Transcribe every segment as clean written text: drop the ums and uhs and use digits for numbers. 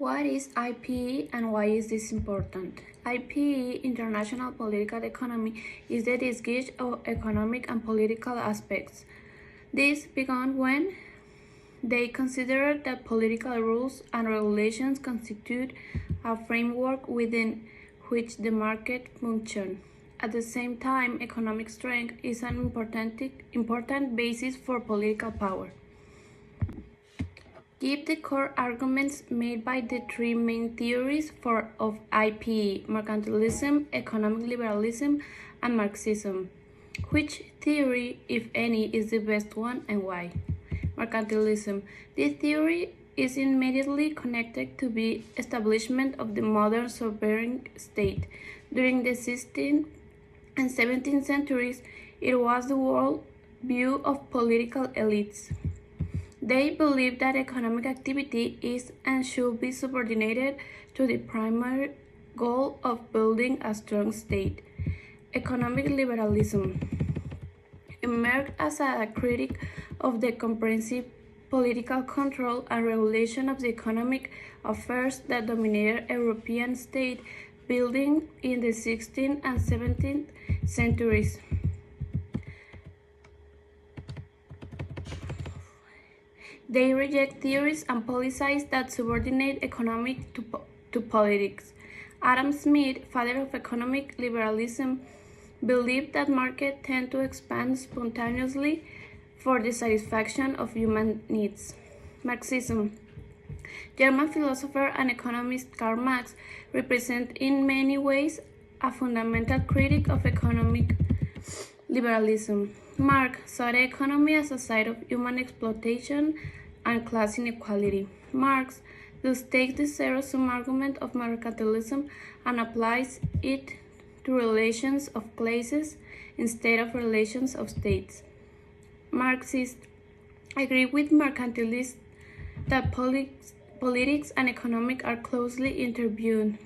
What is IPE and why is this important? IPE, International Political Economy, is the discussion of economic and political aspects. This began when they considered that political rules and regulations constitute a framework within which the market functions. At the same time, economic strength is an important basis for political power. Give the core arguments made by the three main theories of IPE: mercantilism, economic liberalism, and Marxism. Which theory, if any, is the best one and why? Mercantilism. This theory is immediately connected to the establishment of the modern sovereign state. During the 16th and 17th centuries, it was the world view of political elites. They believe that economic activity is and should be subordinated to the primary goal of building a strong state. Economic liberalism emerged as a critic of the comprehensive political control and regulation of the economic affairs that dominated European state building in the 16th and 17th centuries. They reject theories and policies that subordinate economics to politics. Adam Smith, father of economic liberalism, believed that markets tend to expand spontaneously for the satisfaction of human needs. Marxism. German philosopher and economist Karl Marx represents in many ways a fundamental critic of economic liberalism. Marx saw the economy as a site of human exploitation and class inequality. Marx thus takes the zero-sum argument of mercantilism and applies it to relations of classes instead of relations of states. Marxists agree with mercantilists that politics and economics are closely intertwined.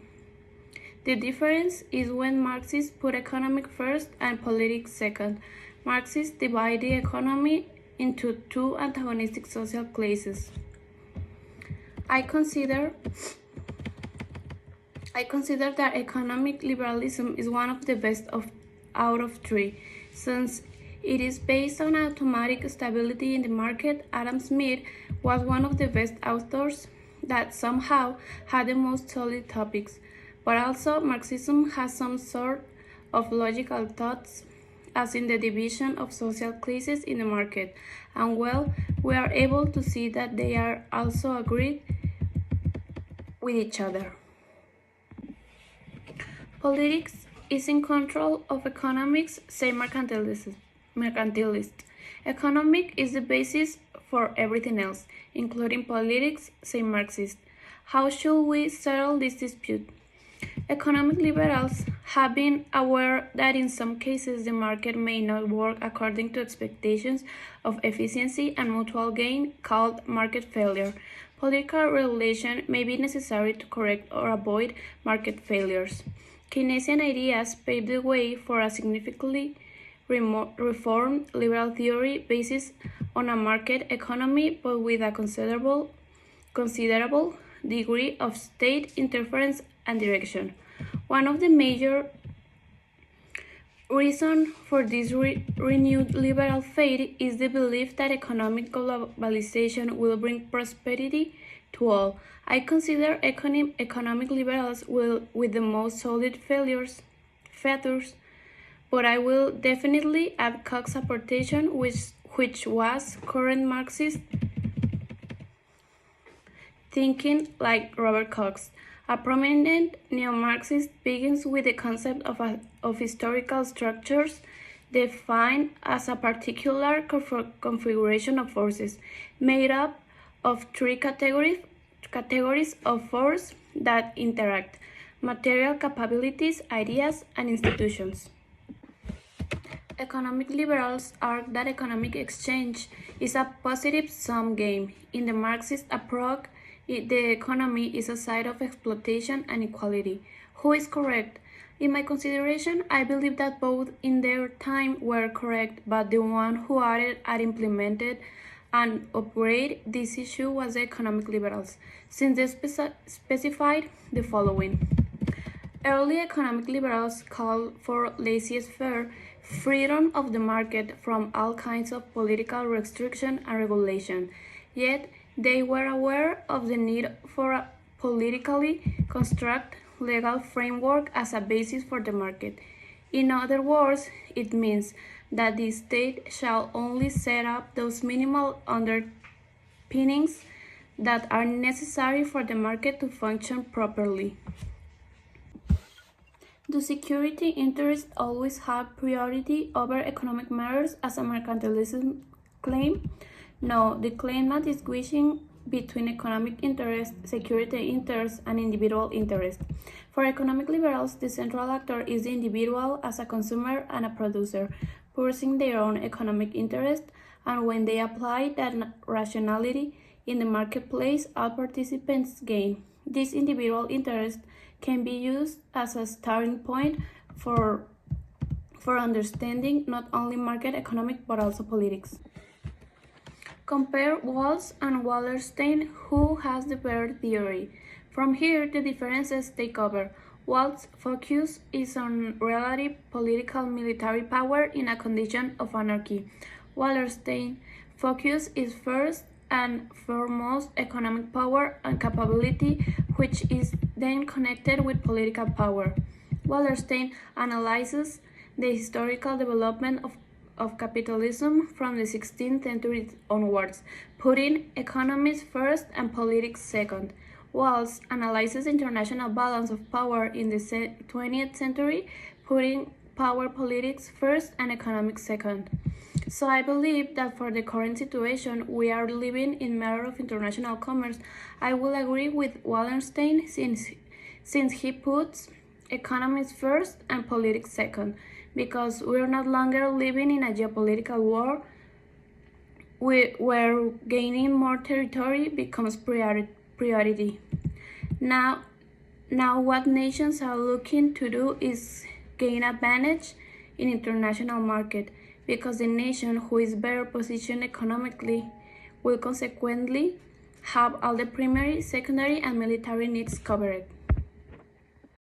The difference is when Marxists put economic first and politics second. Marxists divide the economy into two antagonistic social classes. I consider that economic liberalism is one of the best out of three, since it is based on automatic stability in the market. Adam Smith was one of the best authors that somehow had the most solid topics, but also Marxism has some sort of logical thoughts, as in the division of social classes in the market, and we are able to see that they are also agreed with each other. Politics is in control of economics, say mercantilists. Economic is the basis for everything else, including politics, say Marxists. How should we settle this dispute? Economic liberals have been aware that in some cases the market may not work according to expectations of efficiency and mutual gain, called market failure. Political regulation may be necessary to correct or avoid market failures. Keynesian ideas paved the way for a significantly reformed liberal theory based on a market economy but with a considerable degree of state interference and direction. One of the major reasons for this renewed liberal faith is the belief that economic globalization will bring prosperity to all. I consider economic liberals with the most solid feathers, but I will definitely add Koch's apportation, which was current Marxist thinking like Robert Koch. A prominent neo-Marxist begins with the concept of historical structures defined as a particular configuration of forces, made up of three categories of force that interact: material capabilities, ideas, and institutions. Economic liberals argue that economic exchange is a positive-sum game. In the Marxist approach, the economy is a site of exploitation and equality. Who is correct? In my consideration, I believe that both in their time were correct, but the one who added and implemented and upgrade this issue was the economic liberals, since they specified the following. Early economic liberals called for laissez-faire, freedom of the market from all kinds of political restriction and regulation, yet they were aware of the need for a politically constructed legal framework as a basis for the market. In other words, it means that the state shall only set up those minimal underpinnings that are necessary for the market to function properly. Do security interests always have priority over economic matters as a mercantilism claim? No, the claim not distinguishing between economic interest, security interest, and individual interest. For economic liberals, the central actor is the individual as a consumer and a producer, pursuing their own economic interest, and when they apply that rationality in the marketplace, all participants gain. This individual interest can be used as a starting point for understanding not only market economic but also politics. Compare Walls and Wallerstein, who has the better theory. From here, the differences take over. Walls' focus is on relative political military power in a condition of anarchy. Wallerstein's focus is first and foremost economic power and capability, which is then connected with political power. Wallerstein analyzes the historical development of capitalism from the 16th century onwards, putting economies first and politics second. Walls analyzes the international balance of power in the 20th century, putting power politics first and economics second. So I believe that for the current situation we are living in matter of international commerce, I will agree with Wallerstein since he puts economies first and politics second, because we are no longer living in a geopolitical war where gaining more territory becomes priority. Now what nations are looking to do is gain advantage in international market, because the nation who is better positioned economically will consequently have all the primary, secondary, and military needs covered.